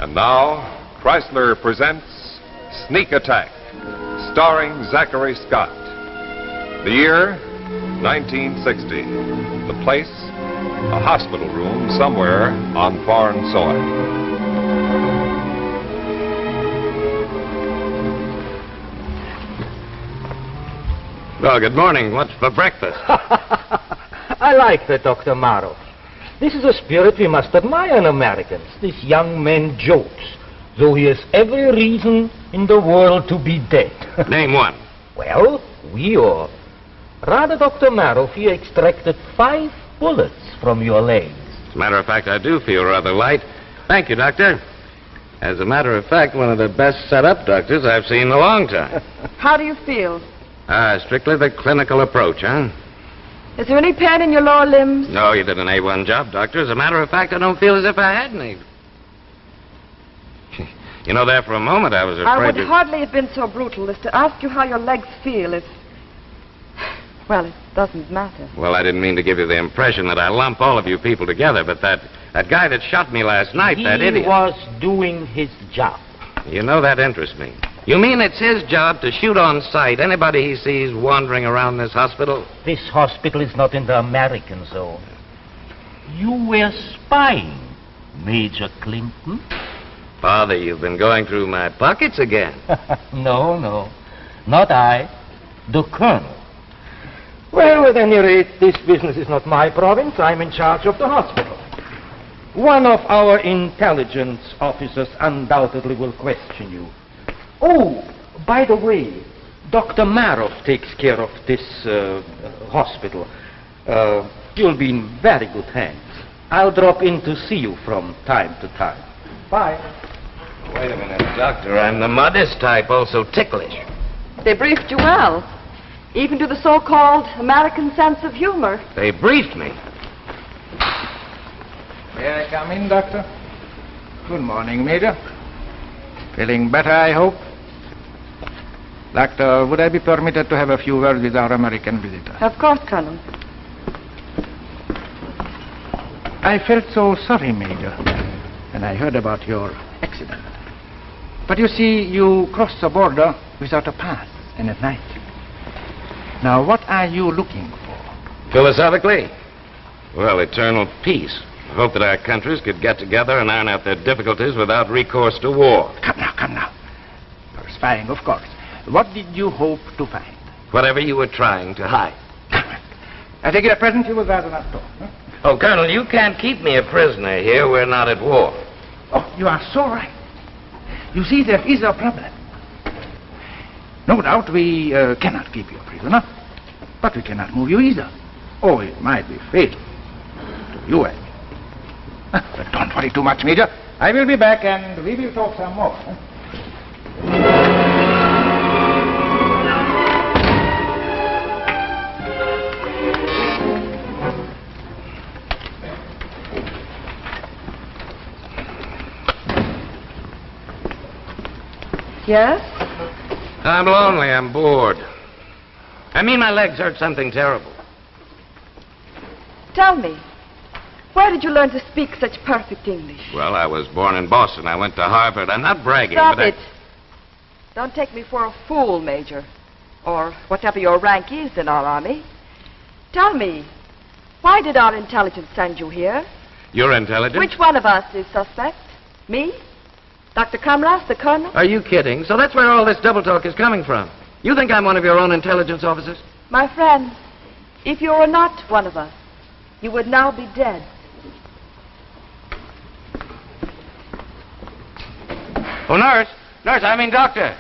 And now, Chrysler presents Sneak Attack, starring Zachary Scott. The year, 1960. The place, a hospital room somewhere on foreign soil. Well, good morning. What's for breakfast? I like that, Dr. Morrow. This is a spirit we must admire in Americans. This young man jokes, though he has every reason in the world to be dead. Name one. Well, rather, Dr. Morrow, you extracted 5 bullets from your legs. As a matter of fact, I do feel rather light. Thank you, Doctor. As a matter of fact, one of the best set-up doctors I've seen in a long time. How do you feel? Strictly the clinical approach, huh? Is there any pain in your lower limbs? No, you did an A1 job, Doctor. As a matter of fact, I don't feel as if I had any. You know, there for a moment I was afraid I would hardly have been so brutal as to ask you how your legs feel if... Well, it doesn't matter. Well, I didn't mean to give you the impression that I lump all of you people together, but that guy that shot me last night, that idiot... He was doing his job. You know, that interests me. You mean it's his job to shoot on sight anybody he sees wandering around this hospital? This hospital is not in the American zone. You were spying, Major Clinton. Father, you've been going through my pockets again. No, not I. The Colonel. Well, at any rate, this business is not my province. I'm in charge of the hospital. One of our intelligence officers undoubtedly will question you. Oh, by the way, Dr. Maroff takes care of this hospital. You'll be in very good hands. I'll drop in to see you from time to time. Bye. Wait a minute, Doctor. I'm the modest type, also ticklish. They briefed you well, even to the so-called American sense of humor. They briefed me. May I come in, Doctor? Good morning, Major. Feeling better, I hope? Doctor, would I be permitted to have a few words with our American visitor? Of course, Colonel. I felt so sorry, Major, when I heard about your accident. But you see, you crossed the border without a pass and at night. Now, what are you looking for? Philosophically? Well, eternal peace. I hope that our countries could get together and iron out their difficulties without recourse to war. Come now. For spying, of course. What did you hope to find? Whatever you were trying to hide. I take it at present you would rather not talk, huh? Oh, Colonel, you can't keep me a prisoner here. We're not at war. Oh, you are so right. You see, there is a problem. No doubt we cannot keep you a prisoner, but we cannot move you either. Oh, it might be fatal to you and me. But don't worry too much, Major. I will be back and we will talk some more. Huh? Yes? I'm lonely. I'm bored. I mean, my legs hurt something terrible. Tell me, where did you learn to speak such perfect English? Well, I was born in Boston. I went to Harvard. I'm not bragging, Stop but it. Don't take me for a fool, Major. Or whatever your rank is in our army. Tell me, why did our intelligence send you here? You're intelligent? Which one of us is suspect? Me? Dr. Kamras, the Colonel? Are you kidding? So that's where all this double talk is coming from. You think I'm one of your own intelligence officers? My friend, if you were not one of us, you would now be dead. Oh, nurse, I mean doctor.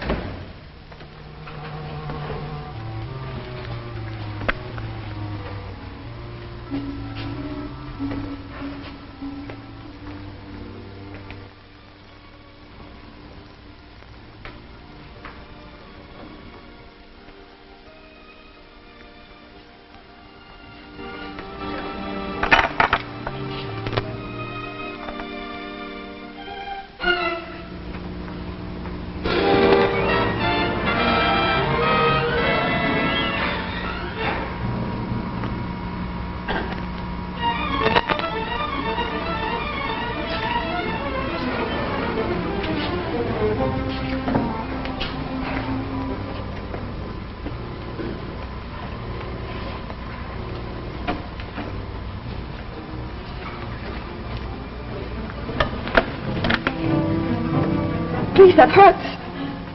Please, that hurts.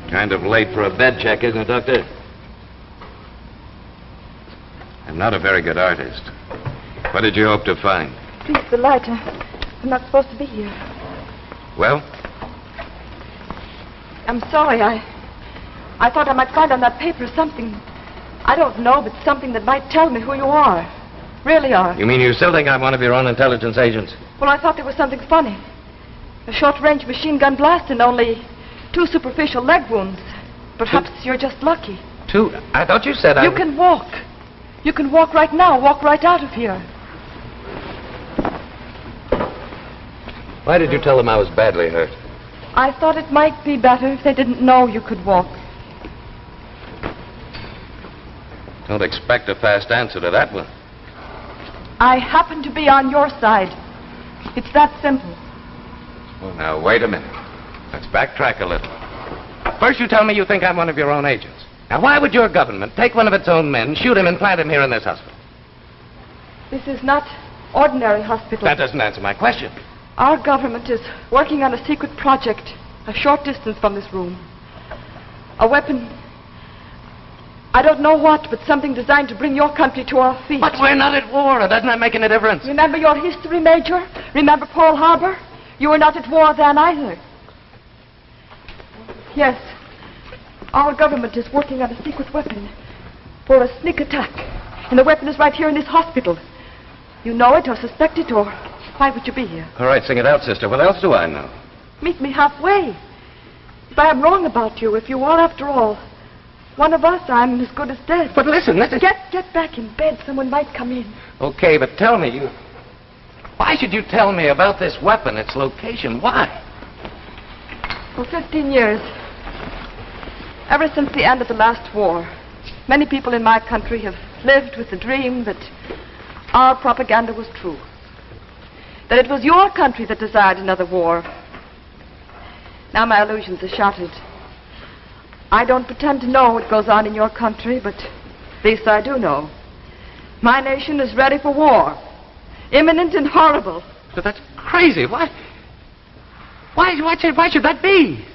Kind of late for a bed check, isn't it, Doctor? I'm not a very good artist. What did you hope to find? Please, the lighter. I'm not supposed to be here. Well, I'm sorry. I thought I might find on that paper something. I don't know, but something that might tell me who you are. Really are. you mean you still think I'm one of your own intelligence agents? Well, I thought there was something funny. A short-range machine gun blast and only 2 superficial leg wounds. Perhaps you're just lucky. 2? I thought you said You can walk. You can walk right now. Walk right out of here. Why did you tell them I was badly hurt? I thought it might be better if they didn't know you could walk. Don't expect a fast answer to that one. I happen to be on your side. It's that simple. Well, now, wait a minute. Let's backtrack a little. First, you tell me you think I'm one of your own agents. Now, why would your government take one of its own men, shoot him, and plant him here in this hospital? This is not ordinary hospital. That doesn't answer my question. Our government is working on a secret project a short distance from this room. A weapon. I don't know what, but something designed to bring your country to our feet. But we're not at war. Doesn't that make any difference? Remember your history, Major? Remember Pearl Harbor? You were not at war then either. Yes. Our government is working on a secret weapon for a sneak attack. And the weapon is right here in this hospital. You know it or suspect it, or why would you be here? All right, sing it out, sister. What else do I know? Meet me halfway. If I am wrong about you, if you are, after all, one of us, I'm as good as dead. But listen, Get back in bed. Someone might come in. Okay, but tell me, why should you tell me about this weapon, its location? Why? For 15 years, ever since the end of the last war, many people in my country have lived with the dream that our propaganda was true. That it was your country that desired another war. Now my illusions are shattered. I don't pretend to know what goes on in your country, but at least I do know. My nation is ready for war. Imminent and horrible. But that's crazy. Why should that be?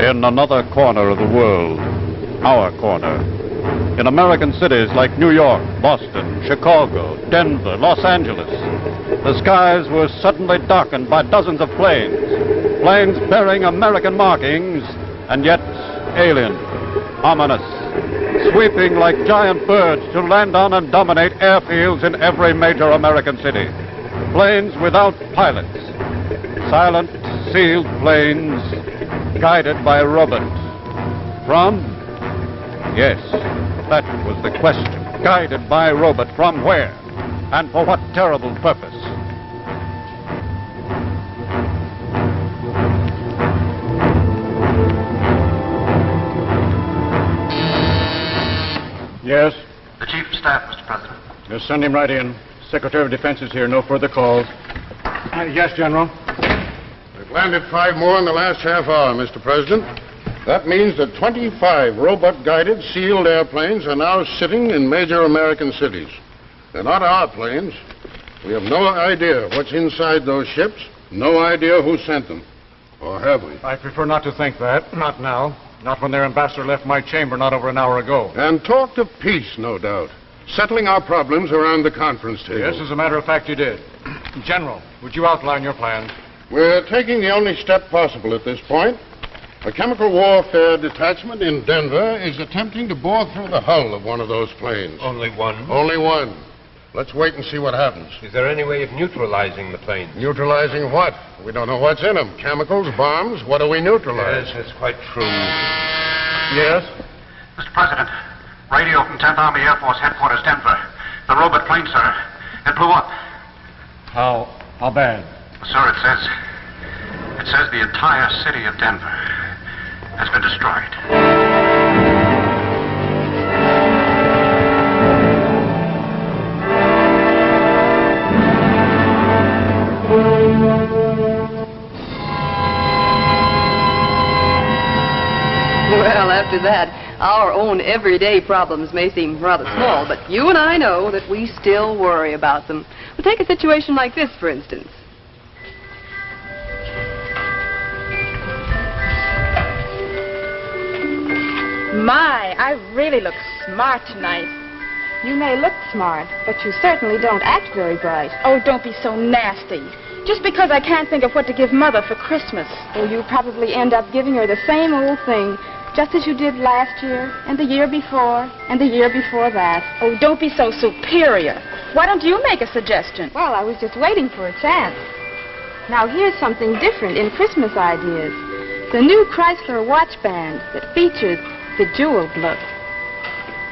In another corner of the world, our corner, in American cities like New York, Boston, Chicago, Denver, Los Angeles, the skies were suddenly darkened by dozens of planes bearing American markings, and yet alien, ominous, sweeping like giant birds to land on and dominate airfields in every major American city. Planes without pilots, silent, sealed planes guided by robots. From? Yes, that was the question. Guided by a robot from where? And for what terrible purpose? Yes? The Chief of Staff, Mr. President. Just send him right in. Secretary of Defense is here. No further calls. Yes, General. We've landed 5 more in the last half hour, Mr. President. That means that 25 robot-guided sealed airplanes are now sitting in major American cities. They're not our planes. We have no idea what's inside those ships, no idea who sent them. Or have we? I prefer not to think that. Not now. Not when their ambassador left my chamber not over an hour ago. And talked of peace, no doubt. Settling our problems around the conference table. Yes, as a matter of fact, you did. General, would you outline your plans? We're taking the only step possible at this point. A chemical warfare detachment in Denver is attempting to bore through the hull of one of those planes. Only one? Only one. Let's wait and see what happens. Is there any way of neutralizing the planes? Neutralizing what? We don't know what's in them. Chemicals, bombs? What do we neutralize? Yes, that's quite true. Yes? Mr. President, radio from 10th Army Air Force Headquarters, Denver. The robot plane, sir. It blew up. How bad? Sir, it says the entire city of Denver has been destroyed. Well, after that, our own everyday problems may seem rather small, but you and I know that we still worry about them. Well, take a situation like this, for instance. My, I really look smart tonight. You may look smart, but you certainly don't act very bright. Oh, don't be so nasty. Just because I can't think of what to give Mother for Christmas. Well, you probably end up giving her the same old thing, just as you did last year, and the year before, and the year before that. Oh, don't be so superior. Why don't you make a suggestion? Well, I was just waiting for a chance. Now, here's something different in Christmas ideas. The new Chrysler watch band that features the jeweled look.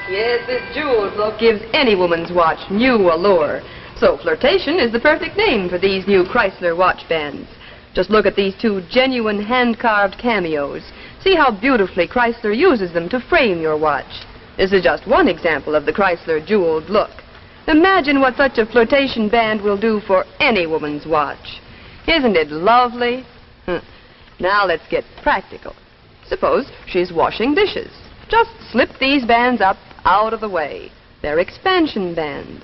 Yes, this jeweled look gives any woman's watch new allure. So flirtation is the perfect name for these new Chrysler watch bands. Just look at these two genuine hand-carved cameos. See how beautifully Chrysler uses them to frame your watch. This is just one example of the Chrysler jeweled look. Imagine what such a flirtation band will do for any woman's watch. Isn't it lovely? Now let's get practical. Suppose she's washing dishes. Just slip these bands up out of the way. They're expansion bands.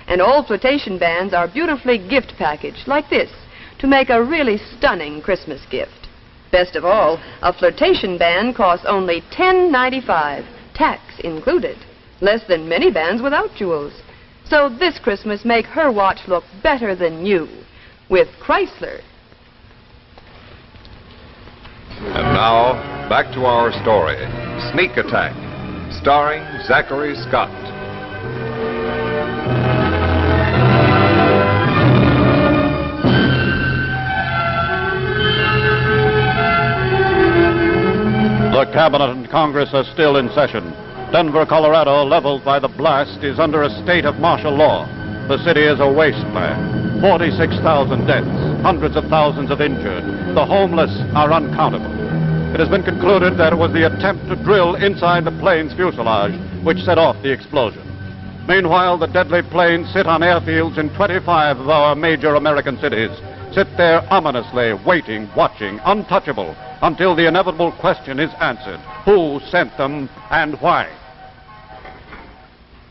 And all flirtation bands are beautifully gift packaged like this to make a really stunning Christmas gift. Best of all, a flirtation band costs only $10.95, tax included. Less than many bands without jewels. So this Christmas, make her watch look better than new with Chrysler. And now, back to our story, Sneak Attack, starring Zachary Scott. The Cabinet and Congress are still in session. Denver, Colorado, leveled by the blast, is under a state of martial law. The city is a wasteland. 46,000 deaths, hundreds of thousands of injured. The homeless are uncountable. It has been concluded that it was the attempt to drill inside the plane's fuselage which set off the explosion. Meanwhile, the deadly planes sit on airfields in 25 of our major American cities. Sit there ominously, waiting, watching, untouchable, until the inevitable question is answered. Who sent them and why?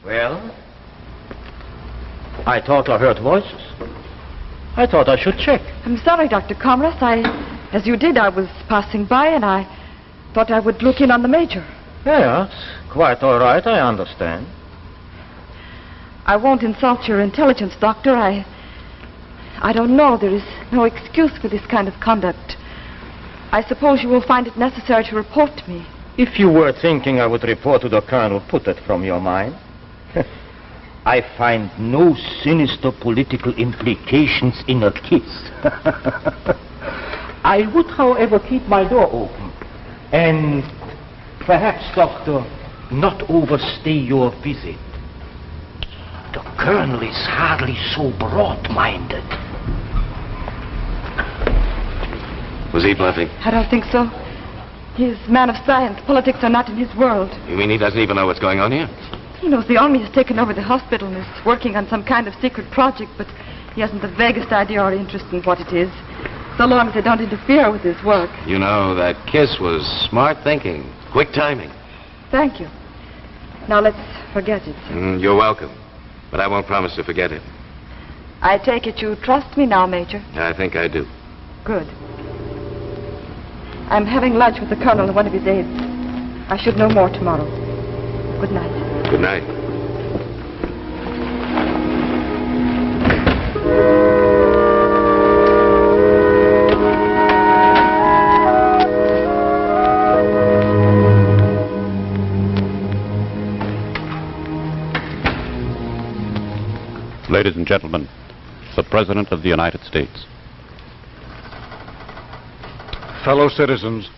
Well, I thought I heard voices. I thought I should check. I'm sorry, Dr. Comras. As you did, I was passing by and I thought I would look in on the Major. Yes, quite all right, I understand. I won't insult your intelligence, Doctor. I don't know. There is no excuse for this kind of conduct. I suppose you will find it necessary to report to me. If you were thinking I would report to the Colonel, put that from your mind. I find no sinister political implications in a kiss. I would, however, keep my door open. And perhaps, Doctor, not overstay your visit. The Colonel is hardly so broad-minded. Was he bluffing? I don't think so. He's a man of science. Politics are not in his world. You mean he doesn't even know what's going on here? He knows the Army has taken over the hospital and is working on some kind of secret project, but he hasn't the vaguest idea or interest in what it is, so long as they don't interfere with his work. You know, that kiss was smart thinking, quick timing. Thank you. Now let's forget it. You're welcome, but I won't promise to forget it. I take it you trust me now, Major. I think I do. Good. I'm having lunch with the Colonel and one of his aides. I should know more tomorrow. Good night. Good night. Ladies and gentlemen, the President of the United States. Fellow citizens,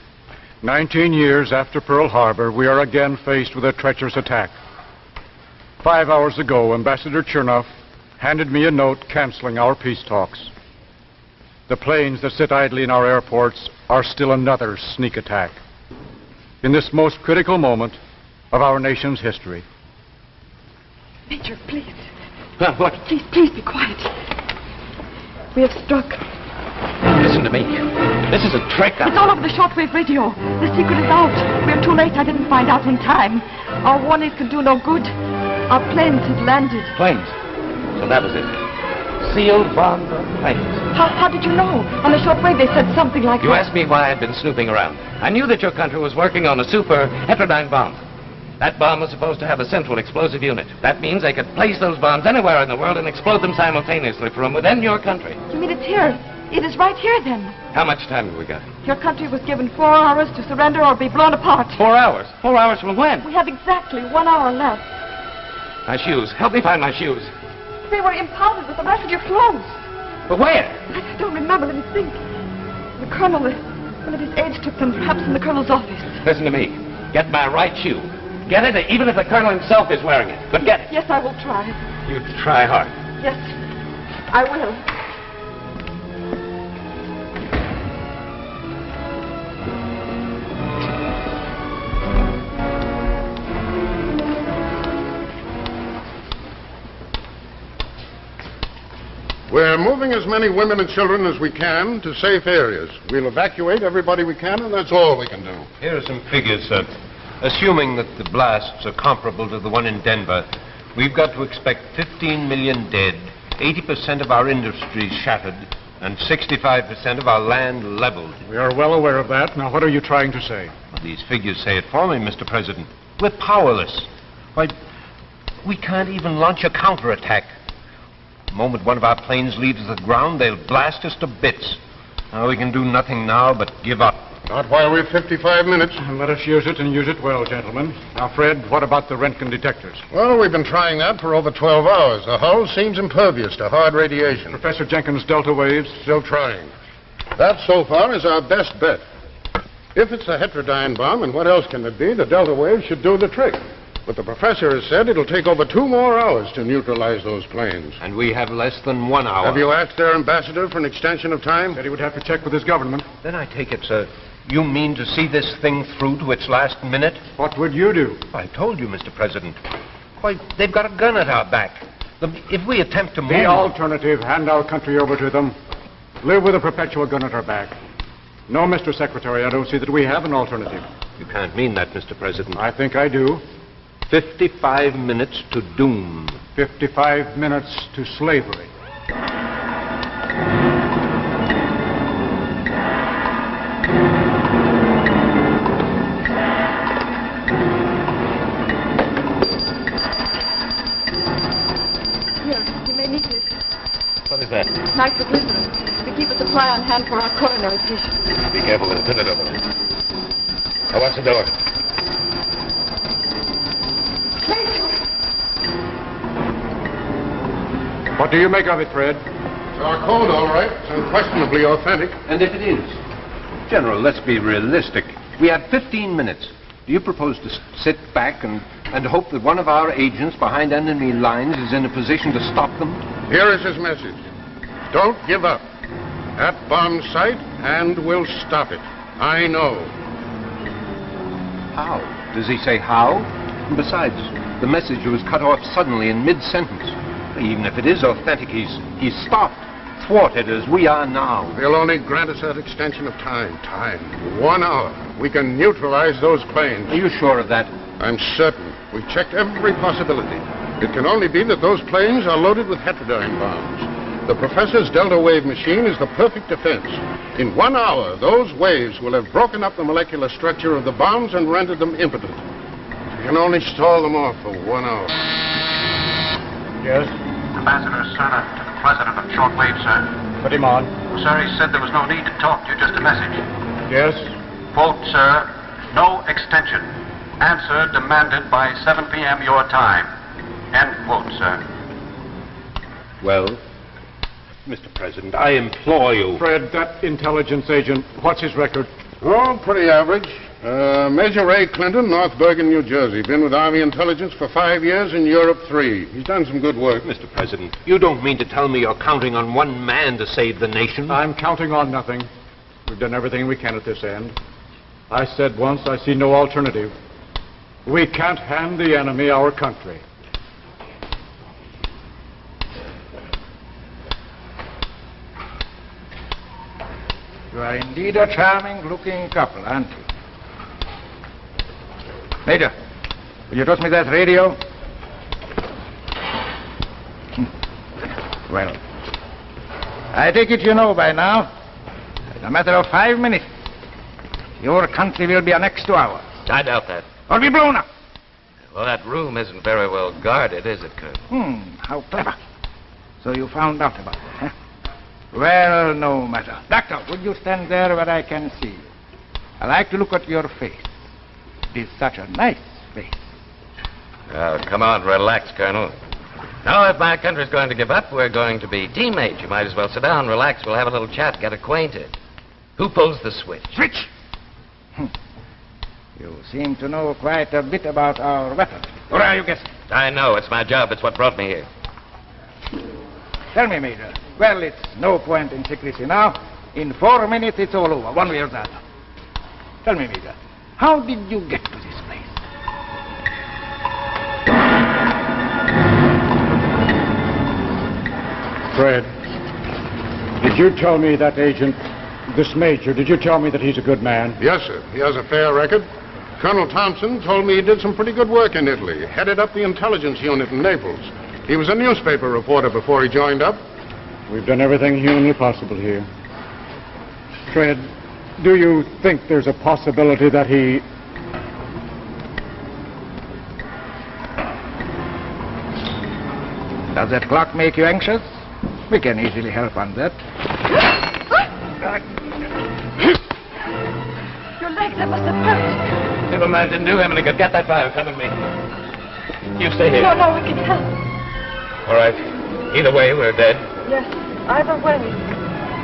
19 years after Pearl Harbor, we are again faced with a treacherous attack. 5 hours ago, Ambassador Chernoff handed me a note canceling our peace talks. The planes that sit idly in our airports are still another sneak attack. In this most critical moment of our nation's history. Major, please. What? Please be quiet. We have struck. Listen to me. This is a trick. It's all over the shortwave radio. The secret is out. We're too late. I didn't find out in time. Our warnings can do no good. Our planes had landed. Planes? So that was it. Sealed bomb planes. How did you know? On the shortwave they said something like You that. asked me why I'd been snooping around. I knew that your country was working on a super heterodyne bomb. That bomb was supposed to have a central explosive unit. That means they could place those bombs anywhere in the world and explode them simultaneously from within your country. You mean it's here? It is right here, then. How much time have we got? Your country was given 4 hours to surrender or be blown apart. 4 hours? 4 hours from when? We have exactly 1 hour left. My shoes. Help me find my shoes. They were impounded with the rest of your clothes. But where? I don't remember. Let me think. The colonel, one of his aides took them, perhaps in the colonel's office. Listen to me. Get my right shoe. Get it, even if the colonel himself is wearing it. But get it. Yes, I will try. You try hard. Yes, I will. We're moving as many women and children as we can to safe areas. We'll evacuate everybody we can, and that's all we can do. Here are some figures, sir. Assuming that the blasts are comparable to the one in Denver, we've got to expect 15 million dead, 80% of our industries shattered, and 65% of our land leveled. We are well aware of that. Now, what are you trying to say? Well, these figures say it for me, Mr. President. We're powerless. Why, we can't even launch a counterattack. The moment one of our planes leaves the ground, they'll blast us to bits. Now, we can do nothing now but give up. Not while we've 55 minutes. Let us use it and use it well, gentlemen. Now, Fred, what about the Roentgen detectors? Well, we've been trying that for over 12 hours. The hull seems impervious to hard radiation. Professor Jenkins' delta waves? Still trying. That, so far, is our best bet. If it's a heterodyne bomb, and what else can it be, the delta waves should do the trick. But the professor has said it'll take over 2 more hours to neutralize those planes. And we have less than 1 hour. Have you asked their ambassador for an extension of time? Said he would have to check with his government. Then I take it, sir, you mean to see this thing through to its last minute? What would you do? I told you, Mr. President. Why, they've got a gun at our back. If we attempt to move... The alternative, hand our country over to them. Live with a perpetual gun at our back. No, Mr. Secretary, I don't see that we have an alternative. You can't mean that, Mr. President. I think I do. 55 minutes to doom. 55 minutes to slavery. Here, you may need this. What is that? Nitroglycerin. We keep a supply on hand for our coronary patients. Be careful with it. Turn it over. Now, watch the door. What do you make of it, Fred? It's our code, all right. It's unquestionably authentic. And if it is? General, let's be realistic. We have 15 minutes. Do you propose to sit back and hope that one of our agents behind enemy lines is in a position to stop them? Here is his message. Don't give up. At bomb site, and we'll stop it. I know. How? Does he say how? And besides, the message was cut off suddenly in mid-sentence. Even if it is authentic, he's stopped, thwarted as we are now. They'll only grant us that extension of time. 1 hour. We can neutralize those planes. Are you sure of that? I'm certain. We've checked every possibility. It can only be that those planes are loaded with heterodyne bombs. The professor's delta wave machine is the perfect defense. In 1 hour, those waves will have broken up the molecular structure of the bombs and rendered them impotent. We can only stall them off for 1 hour. Yes? Ambassador Cerner to the president of shortwave, sir. Put him on. Sir, he said there was no need to talk to you, just a message. Yes? Quote, sir, no extension. Answer demanded by 7 p.m. your time. End quote, sir. Well, Mr. President, I implore you. Fred, that intelligence agent, what's his record? Oh, pretty average. Major Ray Clinton, North Bergen, New Jersey. Been with Army Intelligence for 5 years, in Europe 3. He's done some good work. Mr. President, you don't mean to tell me you're counting on one man to save the nation? I'm counting on nothing. We've done everything we can at this end. I said once, I see no alternative. We can't hand the enemy our country. You are indeed a charming-looking couple, aren't you? Major, will you toss me that radio? Well, I take it you know by now, in a matter of 5 minutes, your country will be annexed to ours. I doubt that. Or be blown up. Well, that room isn't very well guarded, is it, Colonel? How clever. So you found out about it, huh? Well, no matter. Doctor, would you stand there where I can see you? I like to look at your face. It is such a nice face. Come on, relax, Colonel. Now, if my country's going to give up, we're going to be teammates. You might as well sit down, relax. We'll have a little chat, get acquainted. Who pulls the switch? Switch! You seem to know quite a bit about our weapons. Or are you guessing? I know. It's my job. It's what brought me here. Tell me, Major. Well, it's no point in secrecy now. In 4 minutes, it's all over, one way or the other. Tell me, Major, how did you get to this place? Fred, did you tell me that agent, this major, did you tell me that he's a good man? Yes, sir. He has a fair record. Colonel Thompson told me he did some pretty good work in Italy. Headed up the intelligence unit in Naples. He was a newspaper reporter before he joined up. We've done everything humanly possible here. Fred, do you think there's a possibility that he... Does that clock make you anxious? We can easily help on that. Your leg, that must have hurt. Never mind, didn't do him any good. Get that fire, come with me. You stay here. No, we can help. All right. Either way, we're dead. Yes, either way.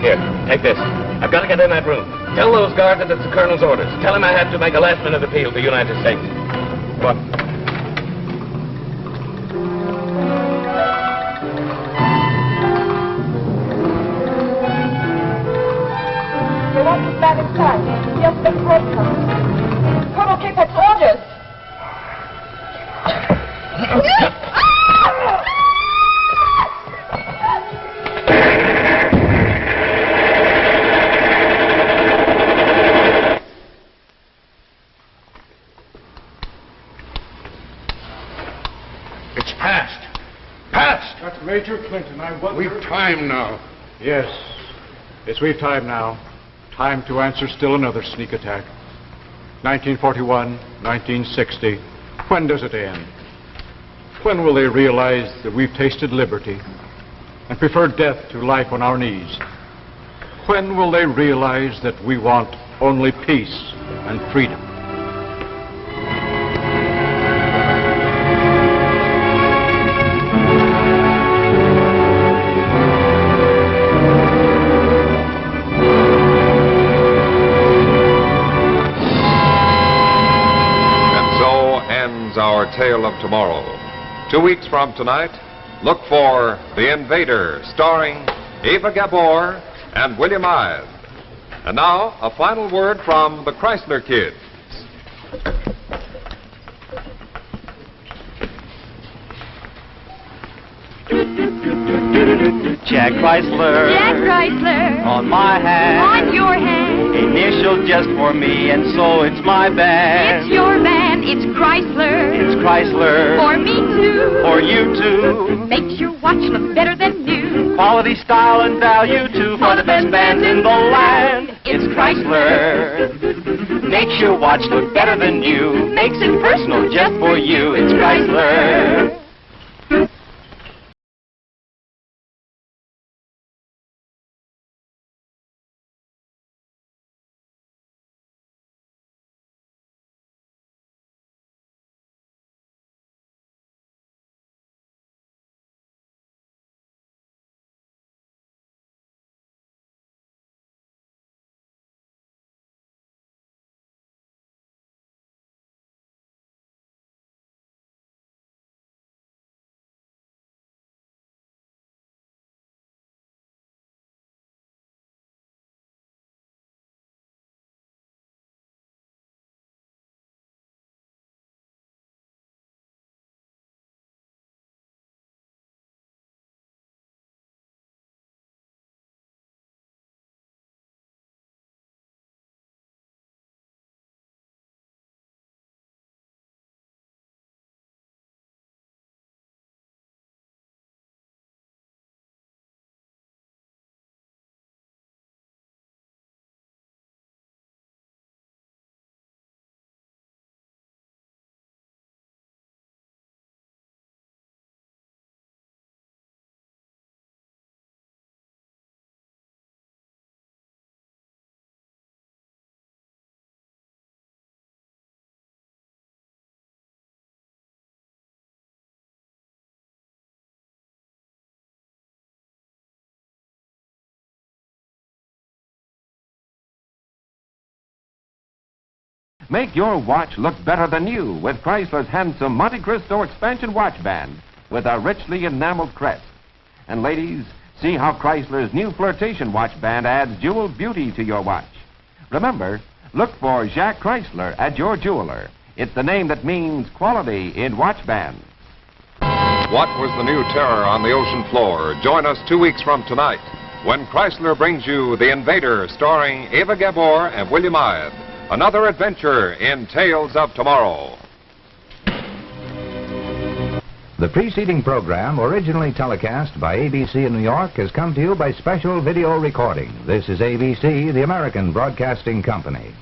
Here, take this. I've got to get in that room. Tell those guards that it's the colonel's orders. Tell him I had to make a last-minute appeal to the United States. Come on. They want to stand inside. Yes, the breadcrumbs. Colonel Capek's orders. It's past. Past! That's Major Clinton. I wonder... We've time now. Yes. Yes, we've time now. Time to answer still another sneak attack. 1941, 1960. When does it end? When will they realize that we've tasted liberty and prefer death to life on our knees? When will they realize that we want only peace and freedom? Our tale of tomorrow. 2 weeks from tonight, look for The Invader, starring Eva Gabor and William Ives. And now, a final word from the Chrysler Kids. Jack Chrysler. Jack Chrysler. On my hat. On your hand. Initial just for me, and so it's my band. It's your band. It's Chrysler. It's Chrysler. For me too. For you too. Makes your watch look better than new. Quality, style, and value too. For the best band in the land. It's Chrysler. Makes your watch look better than new. Makes it personal just for you. It's Chrysler. Make your watch look better than you with Chrysler's handsome Monte Cristo expansion watch band with a richly enameled crest. And ladies, see how Chrysler's new flirtation watch band adds jeweled beauty to your watch. Remember, look for Jacques Chrysler at your jeweler. It's the name that means quality in watch bands. What was the new terror on the ocean floor? Join us 2 weeks from tonight when Chrysler brings you The Invader, starring Ava Gabor and William Ide. Another adventure in Tales of Tomorrow. The preceding program, originally telecast by ABC in New York, has come to you by special video recording. This is ABC, the American Broadcasting Company.